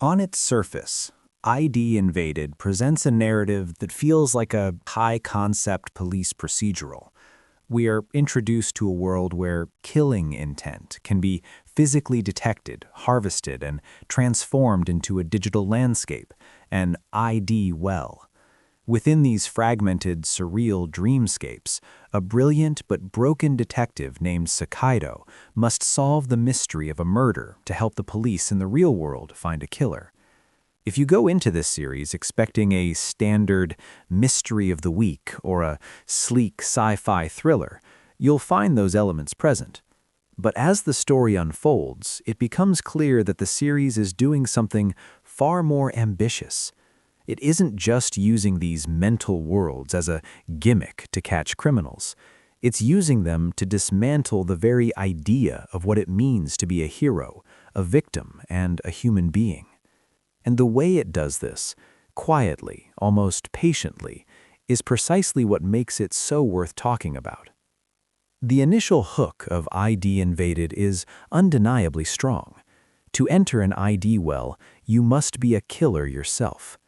On its surface, ID Invaded presents a narrative that feels like a high-concept police procedural. We are introduced to a world where killing intent can be physically detected, harvested, and transformed into a digital landscape, an ID well. Within these fragmented, surreal dreamscapes, a brilliant but broken detective named Sakaido must solve the mystery of a murder to help the police in the real world find a killer. If you go into this series expecting a standard mystery of the week or a sleek sci-fi thriller, you'll find those elements present. But as the story unfolds, it becomes clear that the series is doing something far more ambitious. It isn't just using these mental worlds as a gimmick to catch criminals. It's using them to dismantle the very idea of what it means to be a hero, a victim, and a human being. And the way it does this, quietly, almost patiently, is precisely what makes it so worth talking about. The initial hook of ID Invaded is undeniably strong. To enter an ID well, you must be a killer yourself.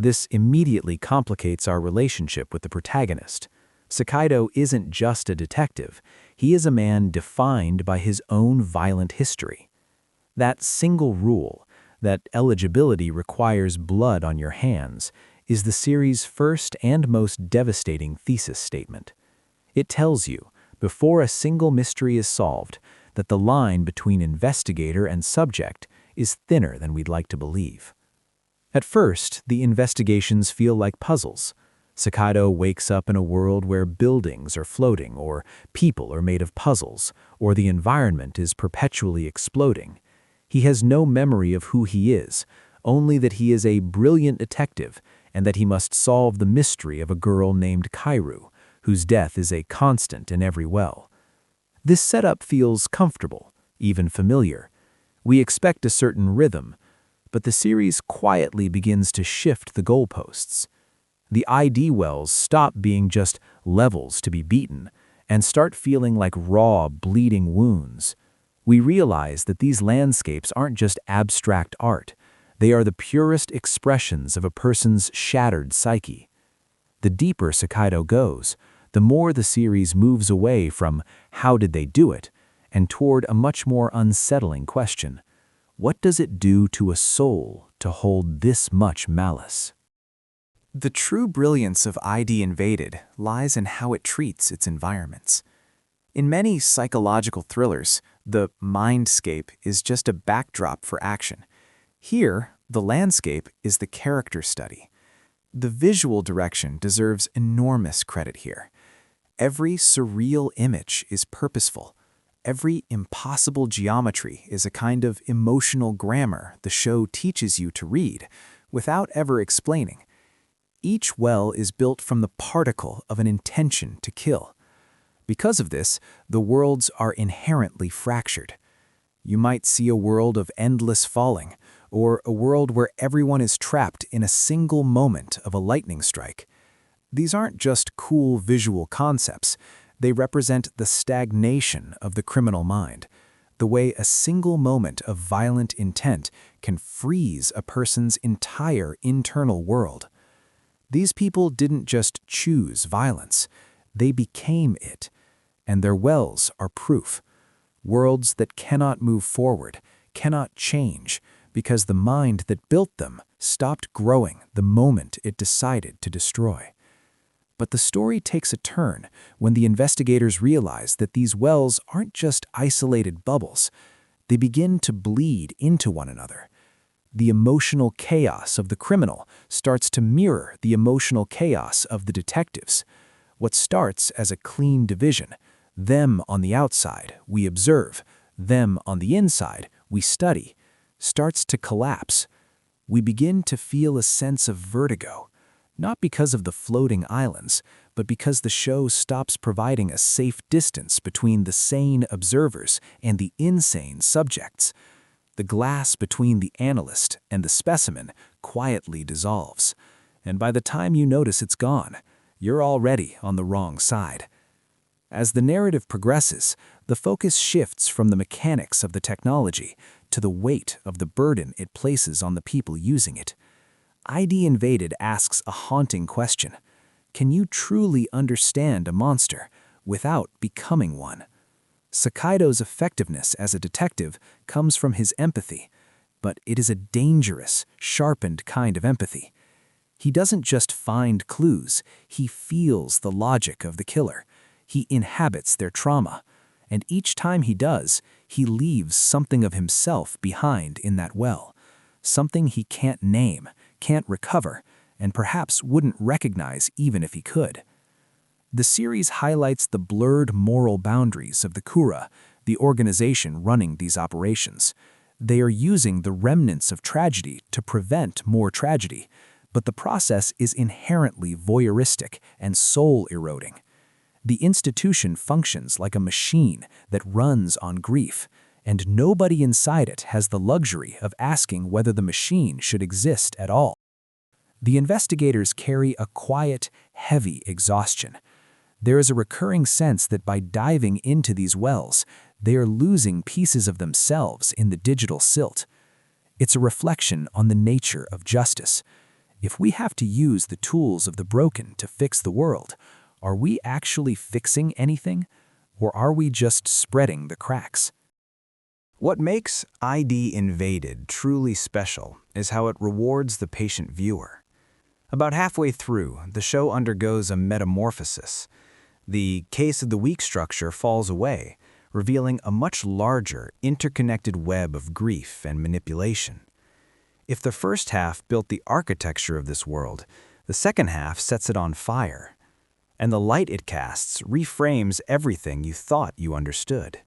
This immediately complicates our relationship with the protagonist. Sakaido isn't just a detective, he is a man defined by his own violent history. That single rule, that eligibility requires blood on your hands, is the series' first and most devastating thesis statement. It tells you, before a single mystery is solved, that the line between investigator and subject is thinner than we'd like to believe. At first, the investigations feel like puzzles. Sakaido wakes up in a world where buildings are floating, or people are made of puzzles, or the environment is perpetually exploding. He has no memory of who he is, only that he is a brilliant detective and that he must solve the mystery of a girl named Kairu, whose death is a constant in every well. This setup feels comfortable, even familiar. We expect a certain rhythm, but the series quietly begins to shift the goalposts. The ID wells stop being just levels to be beaten and start feeling like raw, bleeding wounds. We realize that these landscapes aren't just abstract art. They are the purest expressions of a person's shattered psyche. The deeper Sakaido goes, the more the series moves away from how did they do it and toward a much more unsettling question. What does it do to a soul to hold this much malice? The true brilliance of ID Invaded lies in how it treats its environments. In many psychological thrillers, the mindscape is just a backdrop for action. Here, the landscape is the character study. The visual direction deserves enormous credit here. Every surreal image is purposeful. Every impossible geometry is a kind of emotional grammar the show teaches you to read, without ever explaining. Each well is built from the particle of an intention to kill. Because of this, the worlds are inherently fractured. You might see a world of endless falling, or a world where everyone is trapped in a single moment of a lightning strike. These aren't just cool visual concepts. They represent the stagnation of the criminal mind, the way a single moment of violent intent can freeze a person's entire internal world. These people didn't just choose violence, they became it, and their wells are proof. Worlds that cannot move forward, cannot change, because the mind that built them stopped growing the moment it decided to destroy. But the story takes a turn when the investigators realize that these wells aren't just isolated bubbles. They begin to bleed into one another. The emotional chaos of the criminal starts to mirror the emotional chaos of the detectives. What starts as a clean division, them on the outside, we observe, them on the inside, we study, starts to collapse. We begin to feel a sense of vertigo. Not because of the floating islands, but because the show stops providing a safe distance between the sane observers and the insane subjects. The glass between the analyst and the specimen quietly dissolves, and by the time you notice it's gone, you're already on the wrong side. As the narrative progresses, the focus shifts from the mechanics of the technology to the weight of the burden it places on the people using it. ID Invaded asks a haunting question. Can you truly understand a monster without becoming one? Sakaido's effectiveness as a detective comes from his empathy, but it is a dangerous, sharpened kind of empathy. He doesn't just find clues, he feels the logic of the killer. He inhabits their trauma, and each time he does, he leaves something of himself behind in that well, something he can't name, can't recover, and perhaps wouldn't recognize even if he could. The series highlights the blurred moral boundaries of the Kura, the organization running these operations. They are using the remnants of tragedy to prevent more tragedy, but the process is inherently voyeuristic and soul-eroding. The institution functions like a machine that runs on grief, and nobody inside it has the luxury of asking whether the machine should exist at all. The investigators carry a quiet, heavy exhaustion. There is a recurring sense that by diving into these wells, they are losing pieces of themselves in the digital silt. It's a reflection on the nature of justice. If we have to use the tools of the broken to fix the world, are we actually fixing anything, or are we just spreading the cracks? What makes ID Invaded truly special is how it rewards the patient viewer. About halfway through, the show undergoes a metamorphosis. The case of the week structure falls away, revealing a much larger, interconnected web of grief and manipulation. If the first half built the architecture of this world, the second half sets it on fire. And the light it casts reframes everything you thought you understood.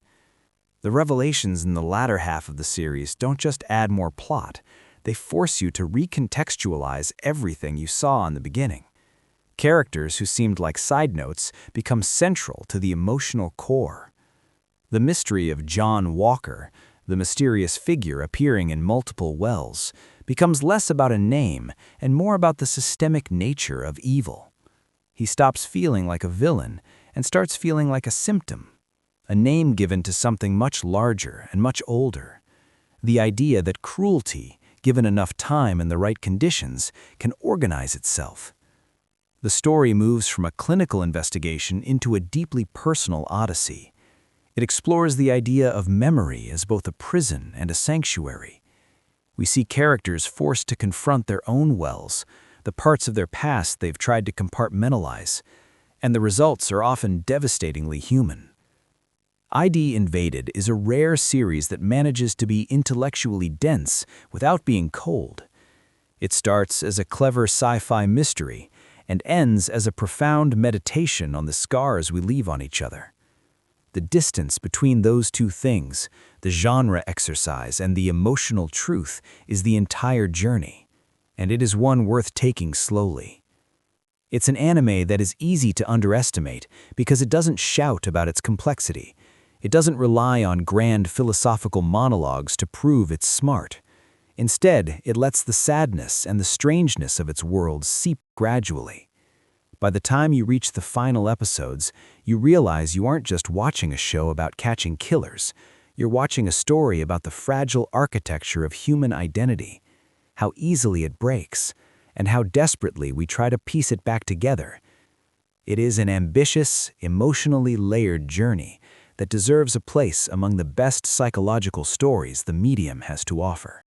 The revelations in the latter half of the series don't just add more plot, they force you to recontextualize everything you saw in the beginning. Characters who seemed like side notes become central to the emotional core. The mystery of John Walker, the mysterious figure appearing in multiple wells, becomes less about a name and more about the systemic nature of evil. He stops feeling like a villain and starts feeling like a symptom, a name given to something much larger and much older. The idea that cruelty, given enough time and the right conditions, can organize itself. The story moves from a clinical investigation into a deeply personal odyssey. It explores the idea of memory as both a prison and a sanctuary. We see characters forced to confront their own wells, the parts of their past they've tried to compartmentalize, and the results are often devastatingly human. ID Invaded is a rare series that manages to be intellectually dense without being cold. It starts as a clever sci-fi mystery and ends as a profound meditation on the scars we leave on each other. The distance between those two things, the genre exercise and the emotional truth, is the entire journey. And it is one worth taking slowly. It's an anime that is easy to underestimate because it doesn't shout about its complexity. It doesn't rely on grand philosophical monologues to prove it's smart. Instead, it lets the sadness and the strangeness of its world seep gradually. By the time you reach the final episodes, you realize you aren't just watching a show about catching killers. You're watching a story about the fragile architecture of human identity, how easily it breaks, and how desperately we try to piece it back together. It is an ambitious, emotionally layered journey that deserves a place among the best psychological stories the medium has to offer.